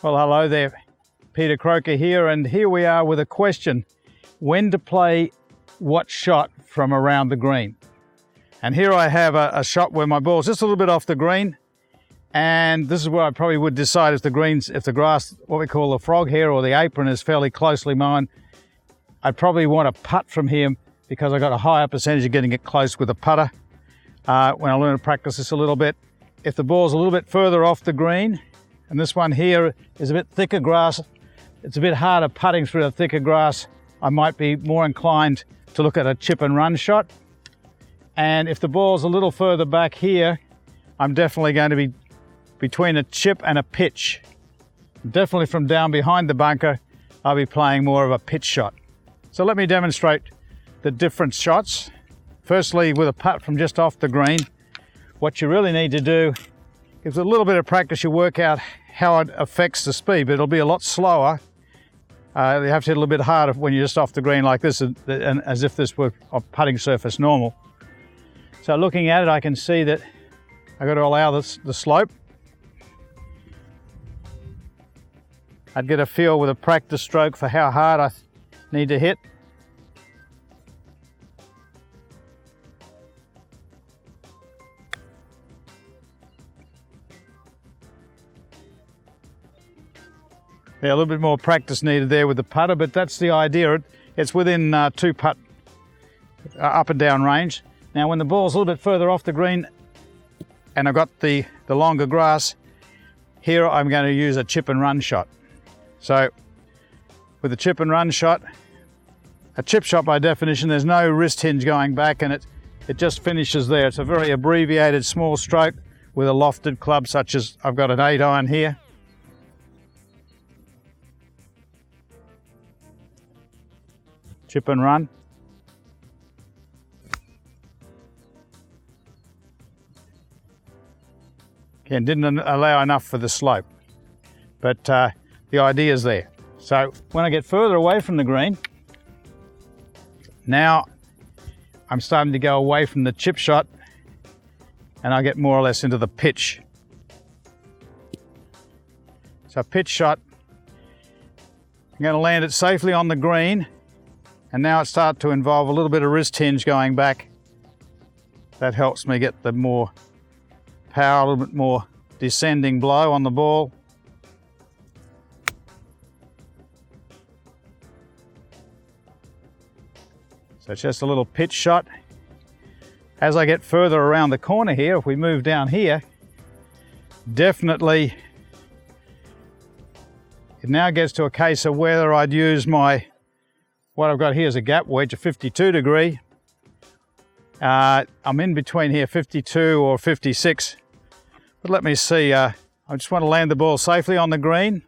Well, hello there, Peter Croker here, and here we are with a question: when to play what shot from around the green? And here I have a shot where my ball's just a little bit off the green, and this is where I probably would decide if the grass, what we call the frog hair or the apron, is fairly closely mown. I'd probably want to putt from here because I got a higher percentage of getting it close with a putter when I learn to practice this a little bit. If the ball's a little bit further off the green, and this one here is a bit thicker grass, it's a bit harder putting through the thicker grass, I might be more inclined to look at a chip and run shot. And if the ball's a little further back here, I'm definitely going to be between a chip and a pitch. Definitely from down behind the bunker, I'll be playing more of a pitch shot. So let me demonstrate the different shots. Firstly, with a putt from just off the green, what you really need to do is, with a little bit of practice, you work out how it affects the speed, but it'll be a lot slower. You have to hit a little bit harder when you're just off the green like this, and as if this were a putting surface normal. So looking at it, I can see that I've got to allow the slope. I'd get a feel with a practice stroke for how hard I need to hit. Yeah, a little bit more practice needed there with the putter, but that's the idea. It's within two putt up and down range. Now when the ball's a little bit further off the green and I've got the longer grass, here I'm going to use a chip and run shot. So with a chip and run shot, a chip shot by definition, there's no wrist hinge going back, and it just finishes there. It's a very abbreviated small stroke with a lofted club, such as I've got an 8-iron here. Chip and run. Again, didn't allow enough for the slope, but the idea is there. So when I get further away from the green, now I'm starting to go away from the chip shot, and I get more or less into the pitch. So pitch shot, I'm going to land it safely on the green. And now it starts to involve a little bit of wrist hinge going back. That helps me get the more power, a little bit more descending blow on the ball. So it's just a little pitch shot. As I get further around the corner here, if we move down here, definitely it now gets to a case of whether I'd use what I've got here is a gap wedge, a 52 degree. I'm in between here, 52 or 56. But let me see, I just want to land the ball safely on the green.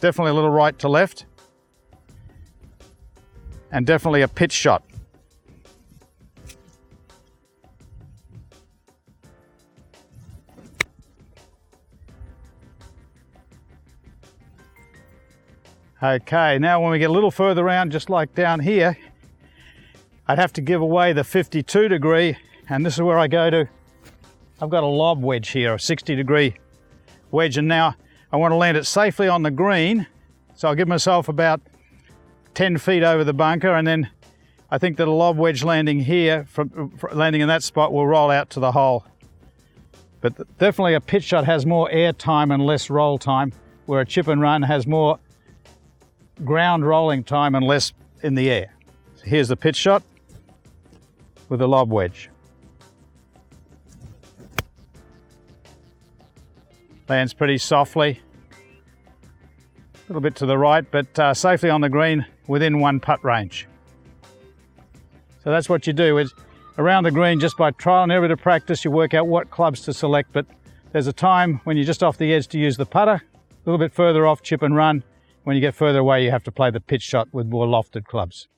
Definitely a little right to left. And definitely a pitch shot. Okay, now when we get a little further around, just like down here, I'd have to give away the 52 degree, and this is where I go to. I've got a lob wedge here, a 60 degree wedge, and now I want to land it safely on the green. So I'll give myself about 10 feet over the bunker, and then I think that a lob wedge landing here, landing in that spot, will roll out to the hole. But definitely a pitch shot has more air time and less roll time, where a chip and run has more ground rolling time and less in the air. So here's the pitch shot with a lob wedge. Lands pretty softly, a little bit to the right, but safely on the green within one putt range. So that's what you do, is around the green, just by trial and error to practice, you work out what clubs to select, but there's a time when you're just off the edge to use the putter, a little bit further off, chip and run. When you get further away, you have to play the pitch shot with more lofted clubs.